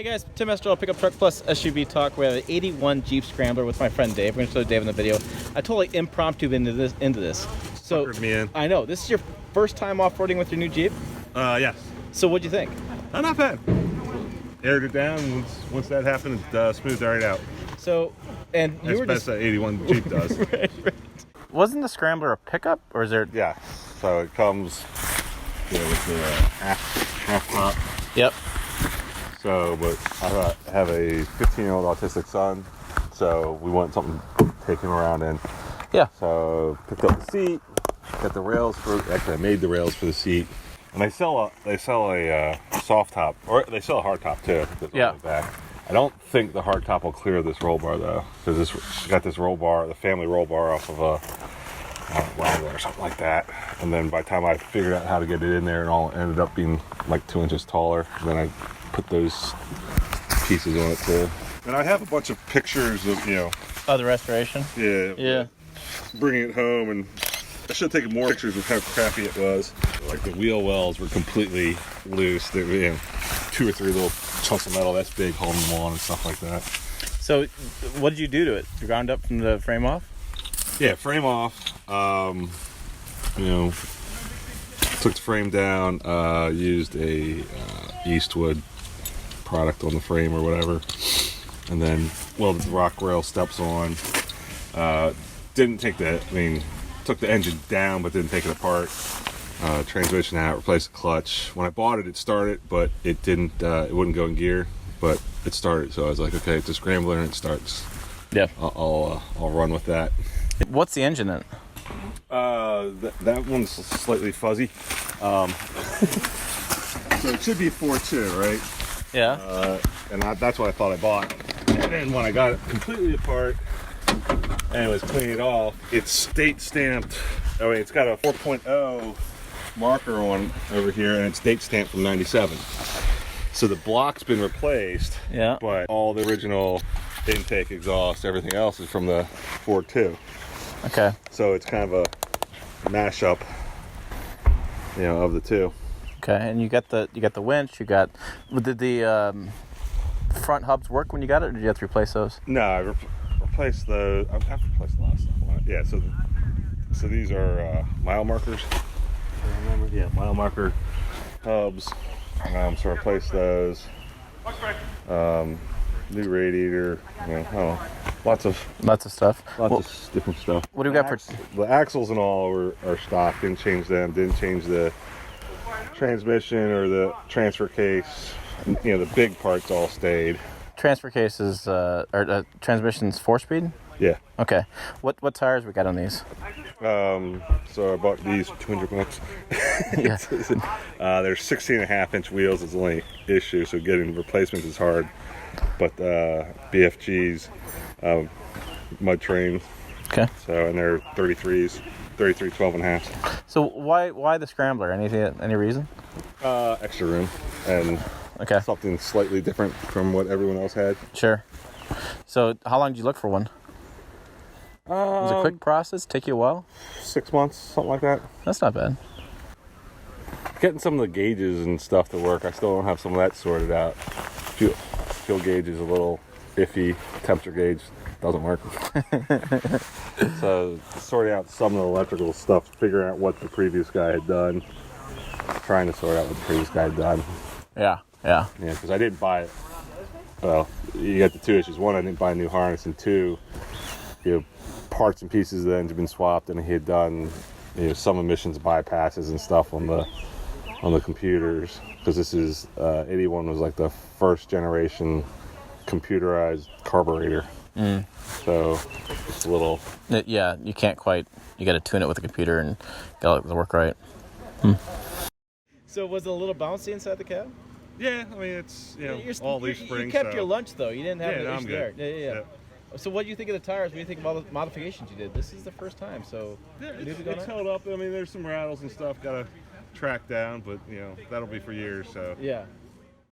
guys, Tim Estrell, Pickup Truck Plus SUV Talk. We have an 81 Jeep Scrambler with my friend Dave. We're going to show Dave in the video. I totally impromptu into this. So Fuckered me in. I know. This is your first time off-roading with your new Jeep? Yes. So what'd you think? Not bad. Aired it down. Once that happened, it smoothed right out. So, and you As were best just... that 81 Jeep does. right. Wasn't the Scrambler a pickup, or is there... Yeah. So it comes with the half top. Yep. So, but I have a 15-year-old autistic son, so we want something to take him around in. Yeah. So picked up the seat, got the rails for. Actually, I made the rails for the seat, and they sell a soft top, or they sell a hard top too. Yeah. Back. I don't think the hard top will clear this roll bar though, because this got this roll bar, the family roll bar off of a Wrangler or something like that. And then by the time I figured out how to get it in there, it all ended up being like 2 inches taller. And then I put those pieces on it too. And I have a bunch of pictures of, Oh, the restoration? Yeah. Bringing it home, and I should have taken more pictures of how crappy it was. Like the wheel wells were completely loose. There were 2 or 3 little chunks of metal that's big holding them on and stuff like that. So what did you do to it? You ground up from the frame off? Yeah, frame off. Took the frame down, used a Eastwood product on the frame or whatever, and then welded the rock rail steps on. Took the engine down but didn't take it apart. Transmission out, replaced the clutch. When I bought it, it started, but it didn't. It wouldn't go in gear, but it started. So I was like, okay, it's a Scrambler and it starts. Yeah. I'll run with that. What's the engine in? That one's slightly fuzzy. So it should be 4.2, right? Yeah. And that's what I thought I bought. And then when I got it completely apart and was cleaning it off, it's date stamped. It's got a 4.0 marker on over here, and it's date stamped from 97. So the block's been replaced. Yeah. But all the original intake, exhaust, everything else is from the 4.2. Okay. So it's kind of a mashup, of the two. Okay, and you got the winch. Did the front hubs work when you got it, or did you have to replace those? No, I replaced those. I've replaced a lot of stuff on it. Yeah. So these are mile markers. I remember. Yeah, mile marker hubs. So I replaced those. New radiator. I don't know. Lots of stuff. Lots of different stuff. What do we got for the axles and all are stock? Didn't change them. Didn't change the transmission or the transfer case. The big parts all stayed. transfer cases? Or transmissions 4-speed? Yeah. Okay. What tires we got on these? So I bought these for $200. Yeah. They're 16.5-inch wheels is the only issue, so getting replacements is hard. But BFGs, mud train. Okay. So, and they're 33s, 33 12.5. So why the Scrambler? Any reason? Extra room and okay. Something slightly different from what everyone else had. Sure. So how long did you look for one? Was it a quick process? Take you a while? 6 months, something like that. That's not bad. Getting some of the gauges and stuff to work. I still don't have some of that sorted out. Fuel gauge is a little iffy. Temperature gauge doesn't work. So sorting out some of the electrical stuff, figuring out what the previous guy had done. Trying to sort out what the previous guy had done. Yeah. Yeah, because I didn't buy it. Well, you got the two issues. One, I didn't buy a new harness, and two, parts and pieces of the engine been swapped, and he had done some emissions bypasses and stuff on the computers, because this is 81 was like the first generation computerized carburetor. So it's a little yeah, you can't quite, you got to tune it with a computer and get it to work right. So was it a little bouncy inside the cab? Yeah, I mean it's all leaf springs. You kept your lunch though. You didn't have an issue there. Yeah. So what do you think of the tires? What do you think of all the modifications you did? This is the first time, so it's held up. I mean, there's some rattles and stuff got to track down, but that'll be for years. So yeah.